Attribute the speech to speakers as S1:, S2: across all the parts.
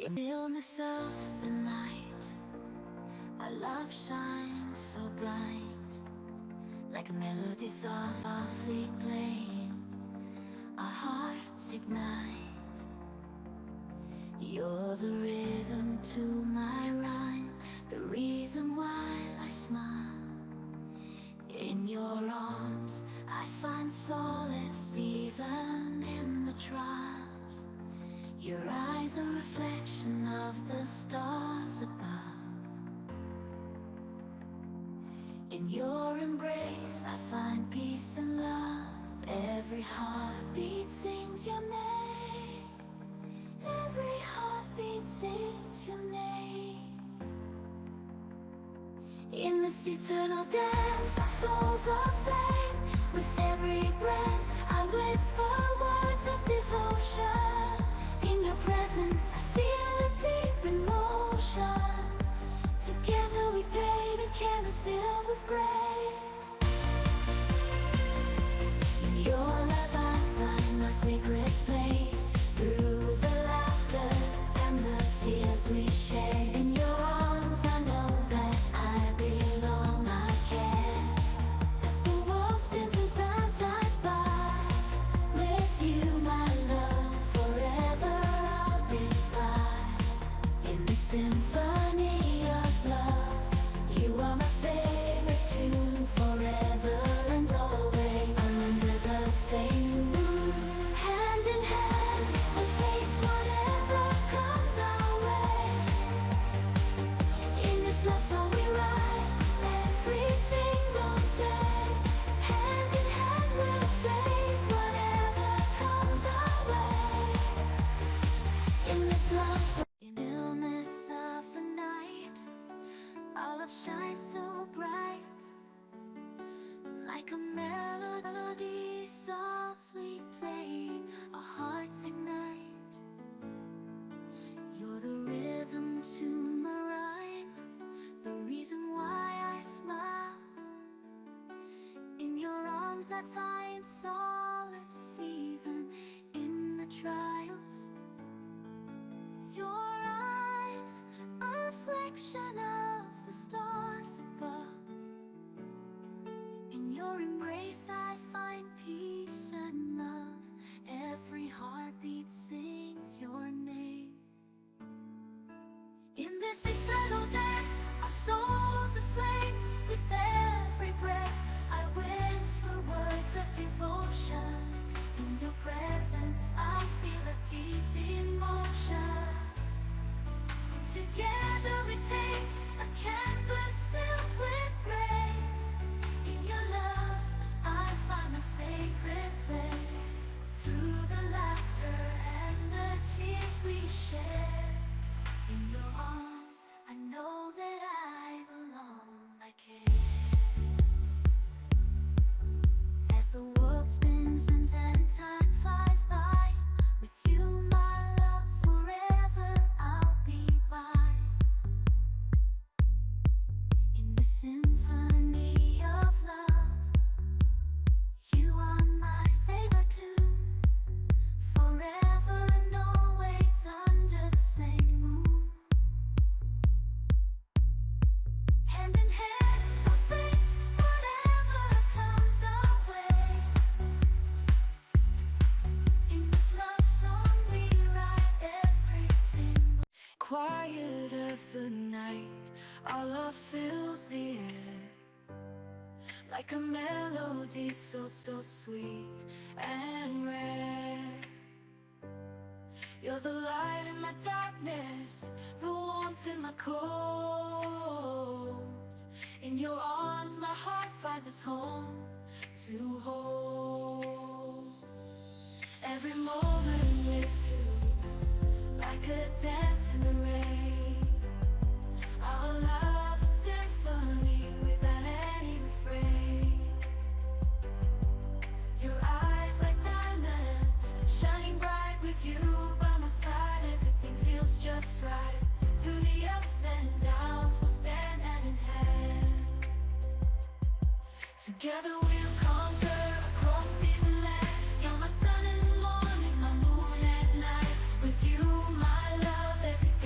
S1: In the stillness of the night, our love shines so bright, like a melody softly playing, our hearts ignite. You're the rhythm to my rhyme, the reason why I smile. In your arms I find solace even in the trials. Your eyes are a reflection of the stars above. In your embrace I find peace and love. Every heartbeat sings your name. Every heartbeat sings your name. In this eternal dance, our souls are flame. With every breath I whisper words of devotion. In your presence I feel a deep emotion. Together we paint a canvas filled with grace. In your love I find my sacred place. Through the laughter and the tears we share. In your arms I know that I belong, I care. As the world spins and time flies by, with you my love, forever I'll be by. In this symphony of love, you are my favorite tune, forever and always. Under the same moon, hand in hand, we'll face whatever comes our way. In this love song we write every single day. Hand in hand we'll face whatever comes our way. In this love song, in the stillness of the night, our love shines so bright, like a melody softly playing, our hearts ignite. You're the rhythm to my rhyme, the reason why I smile. In your arms I find solace even in the trials. Your eyes are a reflection of the stars above. In your embrace I find peace and love. Every heartbeat sings your name. In this eternal dance, our souls aflame. With every breath I whisper words of devotion. In your presence I feel a deep emotion. Together we paint a canvas filled with grace. In your love I find my sacred place. Through the laughter and the tears we share. In your arms I know that I belong, I care. As the world spins and time flies by, with you my love, forever I'll be by. In the symphony of love, you are my favorite tune, forever and always under the same moon. Hand in hand we'll face whatever comes our way. In this love song we write every single. Quiet of the night, our love fills the air, like a melody so sweet and rare. You're the light in my darkness, the warmth in my cold. In your arms my heart finds its home to hold. Every moment with you, like a dance in the rain. Our love a symphony without any refrain. Your eyes like diamonds, shining bright with you by my side. Everything feels just right. Through the ups and downs we'll stand hand in hand. Together we'll conquer across seas and land. You're my sun in the morning, my moon at night. With you my love, everything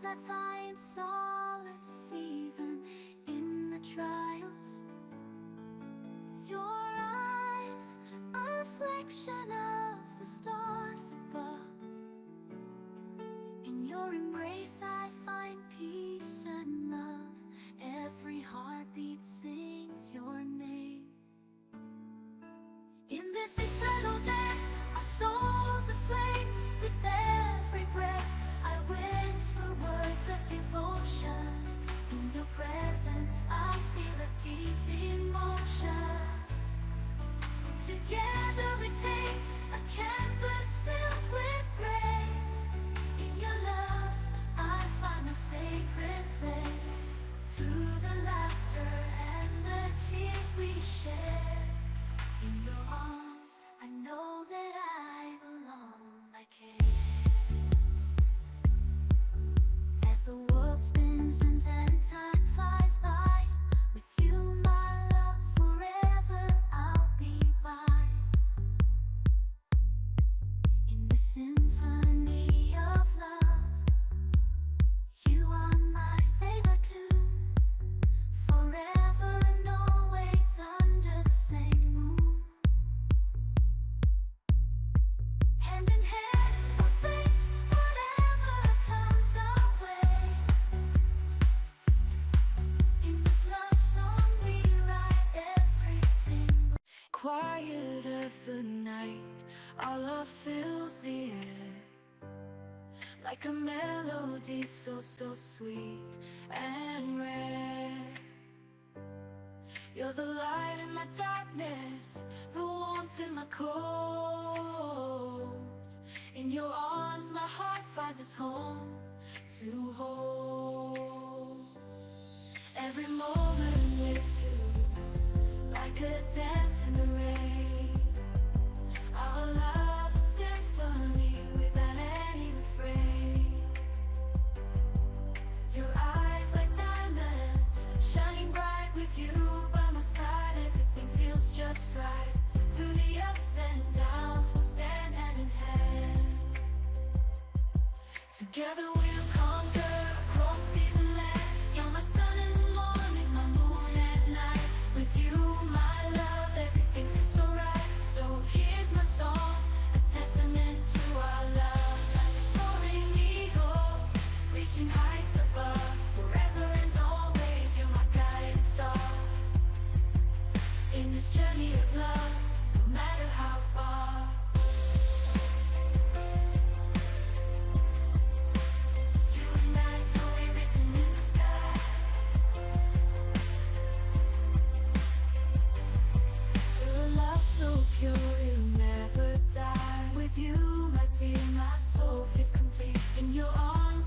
S1: I find solace even in the trials. Your eyes, a reflection of the stars above. In your embrace I find peace and love. Every heartbeat sings your name. In this eternal dance, our souls aflame. With every breath I whisper words of devotion. In your presence I feel a deep emotion. Together we paint a canvas filled with grace. In your love I find a sacred place. Through the laughter and the tears we share. In your arms I know that I belong. I care. As the world spins and time flies by, with you my love forever I'll be by. In the symphony of love, you are my favorite too. Forever and always under the same moon. Hand in hand we'll face whatever comes our way. In this love song we write every single. Quiet of the night, our love fills the air. Like a melody so sweet and rare. You're the light in my darkness, the warmth in my cold. In your arms my heart finds its home to hold. Every moment with you, like a dance in the rain. Our love a symphony without any refrain. Your eyes like diamonds, shining bright with you by my side. Everything feels just right. Through the ups and downs we'll stand hand in hand. Together